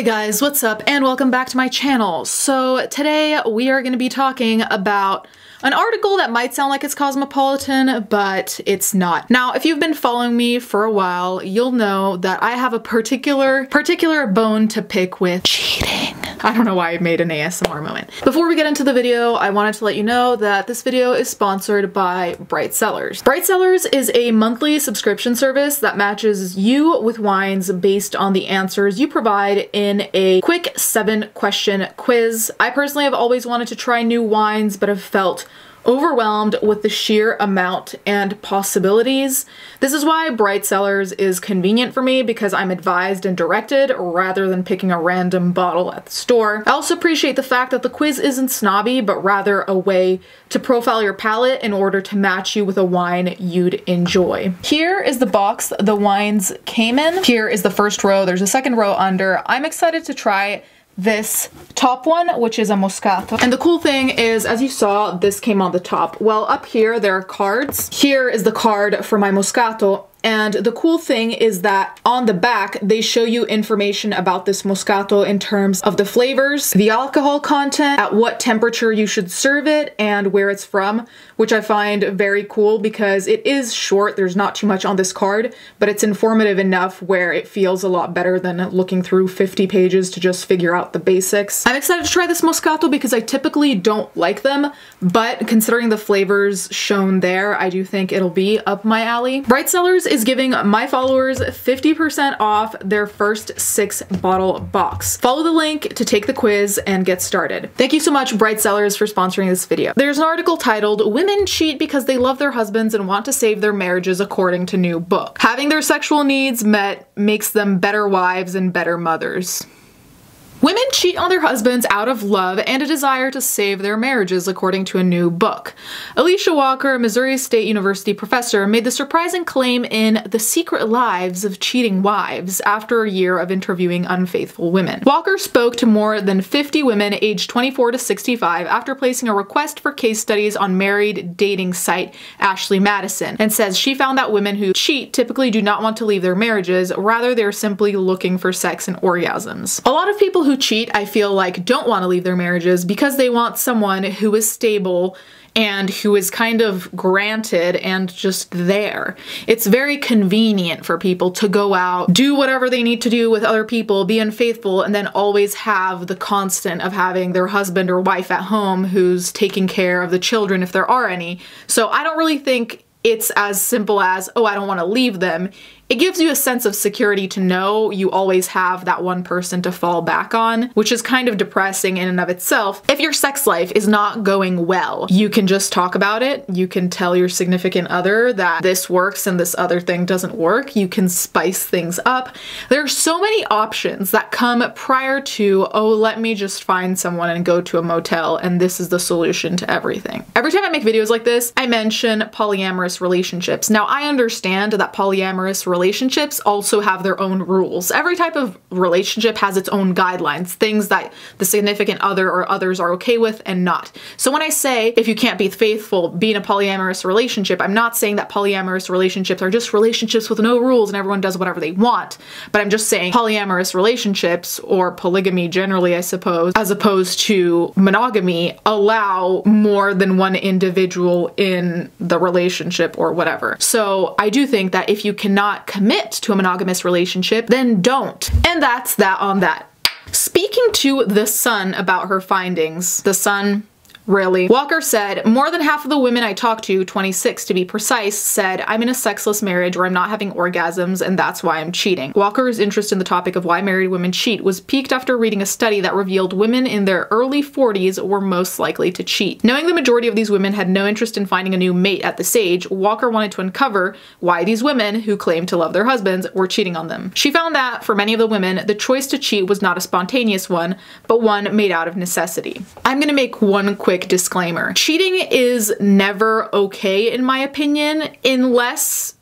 Hey guys, what's up and welcome back to my channel. So today we are going to be talking about an article that might sound like it's cosmopolitan, but it's not. Now, if you've been following me for a while, you'll know that I have a particular bone to pick with cheating. I don't know why I made an ASMR moment. Before we get into the video, I wanted to let you know that this video is sponsored by Bright Cellars. Bright Cellars is a monthly subscription service that matches you with wines based on the answers you provide in a quick 7-question quiz. I personally have always wanted to try new wines, but have felt overwhelmed with the sheer amount and possibilities. This is why Bright Cellars is convenient for me, because I'm advised and directed rather than picking a random bottle at the store. I also appreciate the fact that the quiz isn't snobby, but rather a way to profile your palate in order to match you with a wine you'd enjoy. Here is the box the wines came in. Here is the first row. There's a second row under. I'm excited to try this top one, which is a Moscato. And the cool thing is, as you saw, this came on the top. Well, up here, there are cards. Here is the card for my Moscato. And the cool thing is that on the back, they show you information about this Moscato in terms of the flavors, the alcohol content, at what temperature you should serve it, and where it's from, which I find very cool because it is short. There's not too much on this card, but it's informative enough where it feels a lot better than looking through 50 pages to just figure out the basics. I'm excited to try this Moscato because I typically don't like them, but considering the flavors shown there, I do think it'll be up my alley. Bright Cellars is giving my followers 50% off their first 6-bottle box. Follow the link to take the quiz and get started. Thank you so much, Bright Cellars, for sponsoring this video. There's an article titled "Women Cheat Because They Love Their Husbands and Want to Save Their Marriages According to New Book. Having their sexual needs met makes them better wives and better mothers." Women cheat on their husbands out of love and a desire to save their marriages, according to a new book. Alicia Walker, a Missouri State University professor, made the surprising claim in The Secret Lives of Cheating Wives after a year of interviewing unfaithful women. Walker spoke to more than 50 women aged 24 to 65 after placing a request for case studies on married dating site Ashley Madison, and says she found that women who cheat typically do not want to leave their marriages, rather they're simply looking for sex and orgasms. A lot of people who cheat, I feel like, don't want to leave their marriages because they want someone who is stable and who is kind of granted and just there. It's very convenient for people to go out, do whatever they need to do with other people, be unfaithful, and then always have the constant of having their husband or wife at home who's taking care of the children if there are any. So I don't really think it's as simple as, oh, I don't want to leave them. It gives you a sense of security to know you always have that one person to fall back on, which is kind of depressing in and of itself. If your sex life is not going well, you can just talk about it. You can tell your significant other that this works and this other thing doesn't work. You can spice things up. There are so many options that come prior to, oh, let me just find someone and go to a motel and this is the solution to everything. Every time I make videos like this, I mention polyamorous relationships. Now, I understand that polyamorous relationships also have their own rules. Every type of relationship has its own guidelines, things that the significant other or others are okay with and not. So when I say, if you can't be faithful, be in a polyamorous relationship, I'm not saying that polyamorous relationships are just relationships with no rules and everyone does whatever they want, but I'm just saying polyamorous relationships, or polygamy generally, I suppose, as opposed to monogamy, allow more than one individual in the relationship or whatever. So I do think that if you cannot commit to a monogamous relationship, then don't. And that's that on that. Speaking to The Sun about her findings, The Sun, really? Walker said, "More than half of the women I talked to, 26 to be precise, said I'm in a sexless marriage where I'm not having orgasms and that's why I'm cheating." Walker's interest in the topic of why married women cheat was piqued after reading a study that revealed women in their early 40s were most likely to cheat. Knowing the majority of these women had no interest in finding a new mate at this age, Walker wanted to uncover why these women, who claimed to love their husbands, were cheating on them. She found that, for many of the women, the choice to cheat was not a spontaneous one, but one made out of necessity. I'm gonna make one quick disclaimer. Cheating is never okay, in my opinion, unless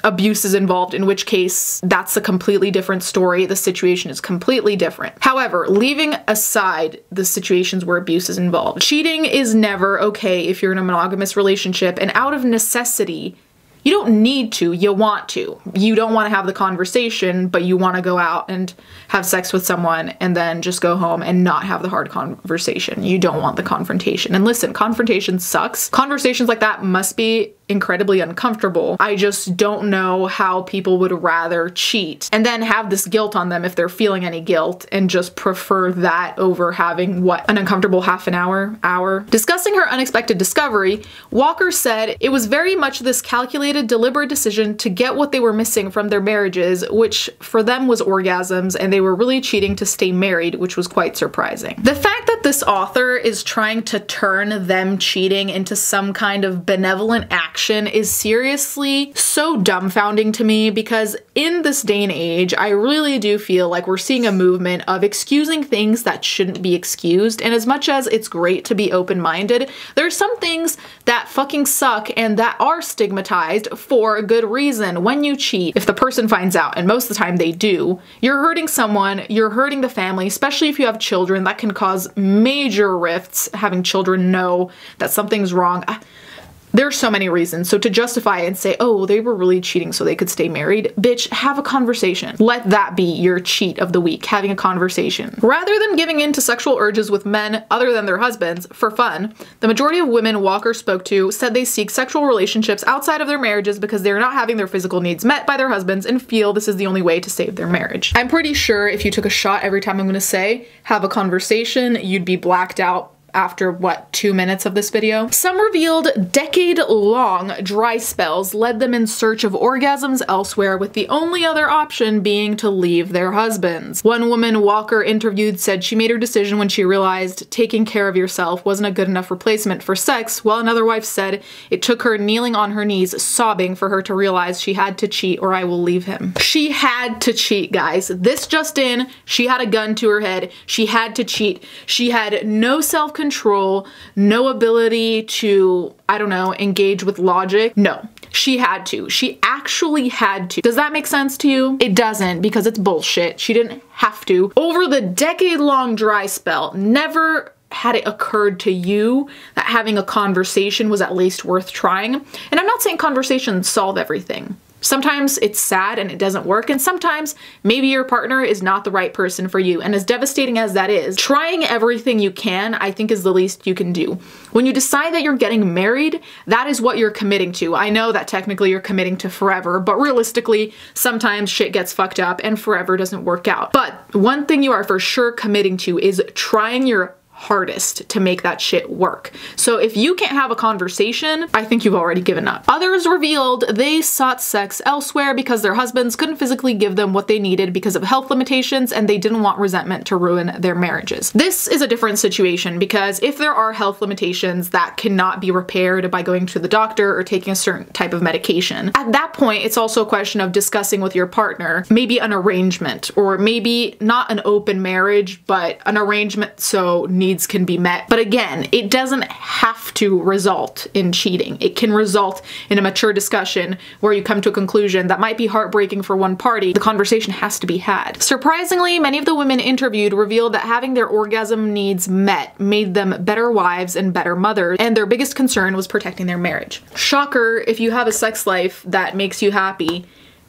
abuse is involved, in which case that's a completely different story. The situation is completely different. However, leaving aside the situations where abuse is involved, cheating is never okay if you're in a monogamous relationship and out of necessity You don't need to, you want to. You don't want to have the conversation, but you want to go out and have sex with someone and then just go home and not have the hard conversation. You don't want the confrontation. And listen, confrontation sucks. Conversations like that must be incredibly uncomfortable. I just don't know how people would rather cheat and then have this guilt on them if they're feeling any guilt and just prefer that over having what, an uncomfortable half an hour. Discussing her unexpected discovery, Walker said it was very much this calculated, deliberate decision to get what they were missing from their marriages, which for them was orgasms, and they were really cheating to stay married, which was quite surprising. The fact that this author is trying to turn them cheating into some kind of benevolent action is seriously so dumbfounding to me, because in this day and age, I really do feel like we're seeing a movement of excusing things that shouldn't be excused. And as much as it's great to be open-minded, there's some things that fucking suck and that are stigmatized for a good reason. When you cheat, if the person finds out, and most of the time they do, you're hurting someone, you're hurting the family, especially if you have children. That can cause major rifts, having children know that something's wrong. There's so many reasons. So to justify it and say, oh, they were really cheating so they could stay married, bitch, have a conversation. Let that be your cheat of the week, having a conversation. Rather than giving in to sexual urges with men other than their husbands for fun, the majority of women Walker spoke to said they seek sexual relationships outside of their marriages because they're not having their physical needs met by their husbands and feel this is the only way to save their marriage. I'm pretty sure if you took a shot every time I'm gonna say, have a conversation, you'd be blacked out after, what, 2 minutes of this video? Some revealed decade-long dry spells led them in search of orgasms elsewhere, with the only other option being to leave their husbands. One woman Walker interviewed said she made her decision when she realized taking care of yourself wasn't a good enough replacement for sex, while another wife said it took her kneeling on her knees, sobbing, for her to realize she had to cheat or I will leave him. She had to cheat, guys. This just in, she had a gun to her head. She had to cheat. She had no self-control, no ability to, I don't know, engage with logic. No, she had to. She actually had to. Does that make sense to you? It doesn't, because it's bullshit. She didn't have to. Over the decade-long dry spell, never had it occurred to you that having a conversation was at least worth trying. And I'm not saying conversations solve everything. Sometimes it's sad and it doesn't work, and sometimes maybe your partner is not the right person for you. And as devastating as that is, trying everything you can, I think, is the least you can do. When you decide that you're getting married, that is what you're committing to. I know that technically you're committing to forever, but realistically, sometimes shit gets fucked up and forever doesn't work out. But one thing you are for sure committing to is trying your hardest to make that shit work. So if you can't have a conversation, I think you've already given up. Others revealed they sought sex elsewhere because their husbands couldn't physically give them what they needed because of health limitations, and they didn't want resentment to ruin their marriages. This is a different situation, because if there are health limitations that cannot be repaired by going to the doctor or taking a certain type of medication, at that point it's also a question of discussing with your partner, maybe an arrangement, or maybe not an open marriage, but an arrangement so needs can be met. But again, it doesn't have to result in cheating. It can result in a mature discussion where you come to a conclusion that might be heartbreaking for one party. The conversation has to be had. Surprisingly, many of the women interviewed revealed that having their orgasm needs met made them better wives and better mothers, and their biggest concern was protecting their marriage. Shocker, if you have a sex life that makes you happy,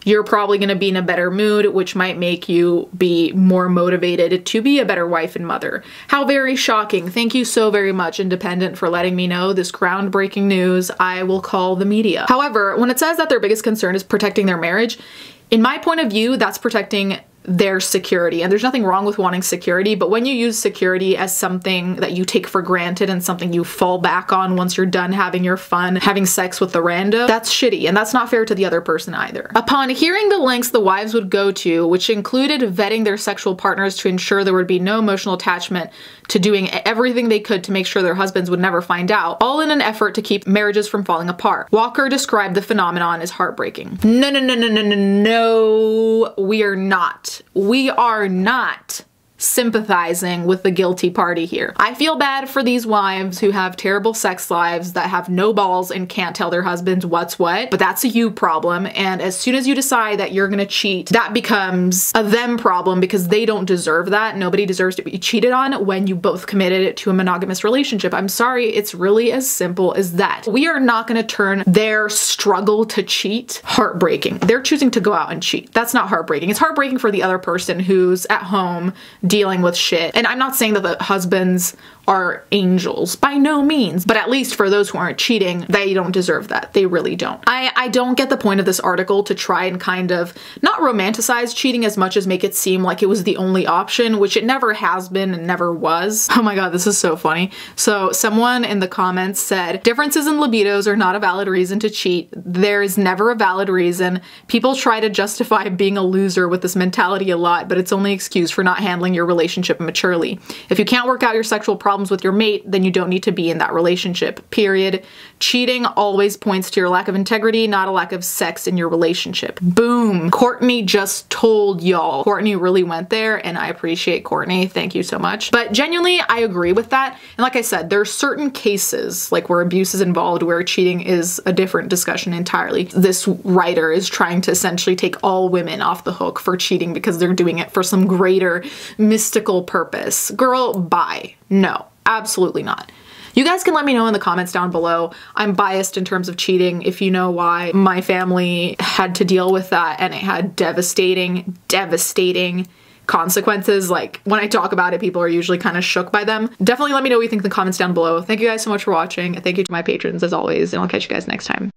you're probably going to be in a better mood, which might make you be more motivated to be a better wife and mother. How very shocking. Thank you so very much, Independent, for letting me know this groundbreaking news. I will call the media. However, when it says that their biggest concern is protecting their marriage, in my point of view, that's protecting their security. And there's nothing wrong with wanting security, but when you use security as something that you take for granted and something you fall back on once you're done having your fun, having sex with the rando, that's shitty, and that's not fair to the other person either. Upon hearing the lengths the wives would go to, which included vetting their sexual partners to ensure there would be no emotional attachment, to doing everything they could to make sure their husbands would never find out, all in an effort to keep marriages from falling apart, Walker described the phenomenon as heartbreaking. No, we are not. We are not sympathizing with the guilty party here. I feel bad for these wives who have terrible sex lives that have no balls and can't tell their husbands what's what, but that's a you problem. And as soon as you decide that you're gonna cheat, that becomes a them problem because they don't deserve that. Nobody deserves to be cheated on when you both committed to a monogamous relationship. I'm sorry, it's really as simple as that. We are not gonna turn their struggle to cheat heartbreaking. They're choosing to go out and cheat. That's not heartbreaking. It's heartbreaking for the other person who's at home dealing with shit. And I'm not saying that the husbands are angels, by no means, but at least for those who aren't cheating, they don't deserve that. They really don't. I don't get the point of this article to try and kind of not romanticize cheating as much as make it seem like it was the only option, which it never has been and never was. Oh my god, this is so funny. So someone in the comments said, differences in libidos are not a valid reason to cheat. There is never a valid reason. People try to justify being a loser with this mentality a lot, but it's only an excuse for not handling your relationship maturely. If you can't work out your sexual problems with your mate, then you don't need to be in that relationship, period. Cheating always points to your lack of integrity, not a lack of sex in your relationship. Boom. Courtney just told y'all. Courtney really went there, and I appreciate Courtney. Thank you so much. But genuinely, I agree with that. And like I said, there are certain cases, like where abuse is involved, where cheating is a different discussion entirely. This writer is trying to essentially take all women off the hook for cheating because they're doing it for some greater mystical purpose. Girl, bye. No, absolutely not. You guys can let me know in the comments down below. I'm biased in terms of cheating. If you know why my family had to deal with that and it had devastating consequences. Like when I talk about it, people are usually kind of shook by them. Definitely let me know what you think in the comments down below. Thank you guys so much for watching. Thank you to my patrons as always, and I'll catch you guys next time.